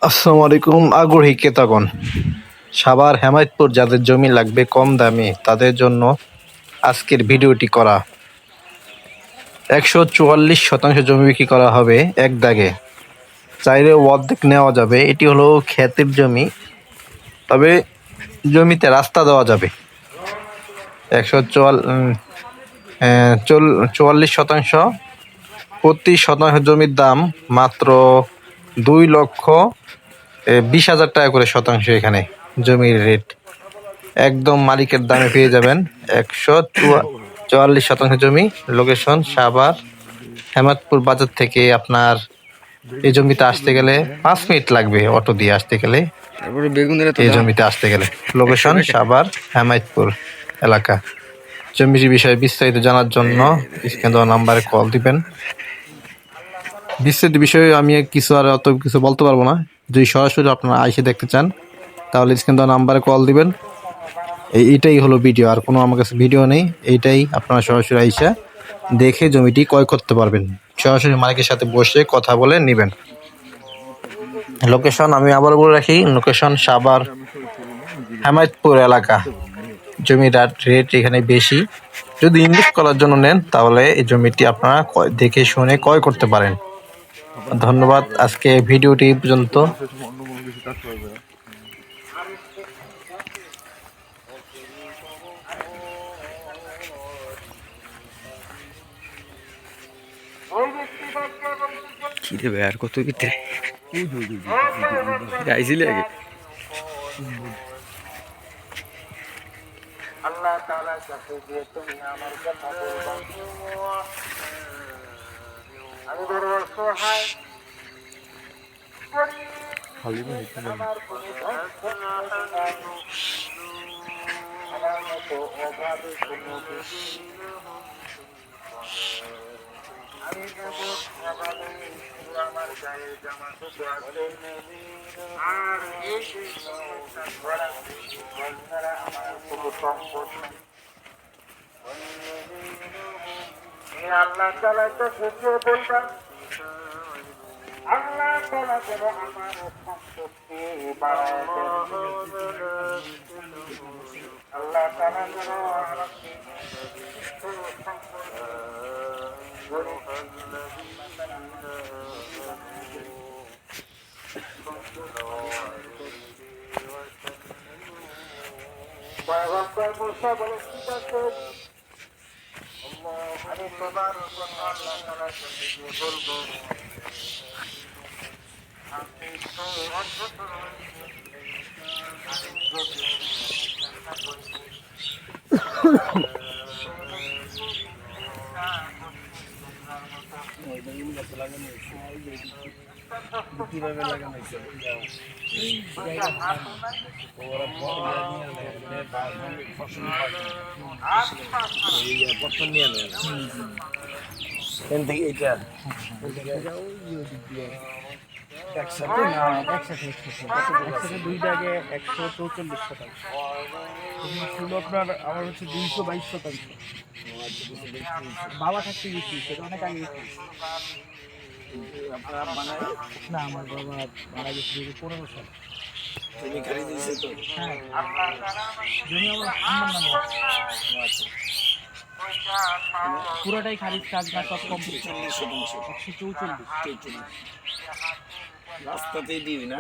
আসসালামু আলাইকুম আগ্রহী ক্রেতাগণ। সাভার হেমায়েতপুর যাদের জমি লাগবে কম দামে তাদের জন্য আজকের ভিডিওটি করা। 144 শতাংশ জমি বিক্রি করা হবে এক দাগে, চাইলে অর্ধেক নেওয়া যাবে। এটি হলো ক্ষেতের জমি, তবে জমিতে রাস্তা দেওয়া যাবে। 144 শতাংশ, প্রতি শতাংশ জমির দাম মাত্র 2,20,000 টাকা করে শতাংশ। এখানে জমির রেট একদম মালিকের দামে পেয়ে যাবেন। 144 শতাংশ জমি, লোকেশন সাভার হেমায়েতপুর বাজার থেকে আপনার এই জমিতে আসতে গেলে 5 মিনিট লাগবে, অটো দিয়ে আসতে গেলে। এই জমিতে আসতে গেলে লোকেশন সাভার হেমায়েতপুর এলাকা। জমির বিষয়ে বিস্তারিত জানার জন্য স্ক্রিনে দেওয়া নাম্বারে কল দিবেন। বিস্তারিত বিষয়ে আমি অত কিছু বলতে পারবো না। যদি সরাসরি আপনারা আইসে দেখতে চান তাহলে স্ক্রিনে দেওয়া নাম্বারে কল দিবেন। এইটাই হলো ভিডিও, আর কোনো আমার কাছে ভিডিও নেই। এইটাই আপনারা সরাসরি আইসা দেখে জমিটি ক্রয় করতে পারবেন, সরাসরি মালিকের সাথে বসে কথা বলে নেবেন। লোকেশন আমি আবার বলে রাখি, লোকেশন সাভার হেমায়েতপুর এলাকা। জমির রেট এখানে বেশি। যদি ইনভেস্ট করার জন্য নেন তাহলে এই জমিটি আপনারা দেখে শুনে ক্রয় করতে পারেন। ধন্যবাদ। আজকে ভিডিওটি পর্যন্ত। কি দেবে আর কত ভিতরে আইছিলে আগে আল্লাহ তাআলার কাছে গিয়ে তুমি আমার কথা বলবা। আমি বড় অসহায়, আমার কোনো আমার মতো অভাবে কোনো আমি যেমন অভাবে আমার গায়ে জামা টুকু আছে, আর এই আমার কোনো সম্পদ নেই। আল্লাহ তাআলা তো বুঝিয়ে বলবেন, আল্লাহ তাআলা যেন আমার সম্পত্তি বাড়ায় দেন। আল্লাহ তাআলা যেন বলে ঠিক আছে, আমি তোমার কথা আল্লাহ তাআলার কাছে গিয়ে বলবো। কিভাবে লাগানো হয়েছে একসাথে দুই দাগে 144 শতাংশ ছিল আপনার। আমার হচ্ছে 222 শতাংশ। বাবা থাকতে গেছি, সেটা অনেক আগে গেছি। না, আমার বাবা মারা গেছে 2015 সালে। হ্যাঁ, জমি আমার নামে আছে। পুরোটাই খারিজ কাজ না, সব কমপ্লিট। 144 রাস্তাতেই দিবি না।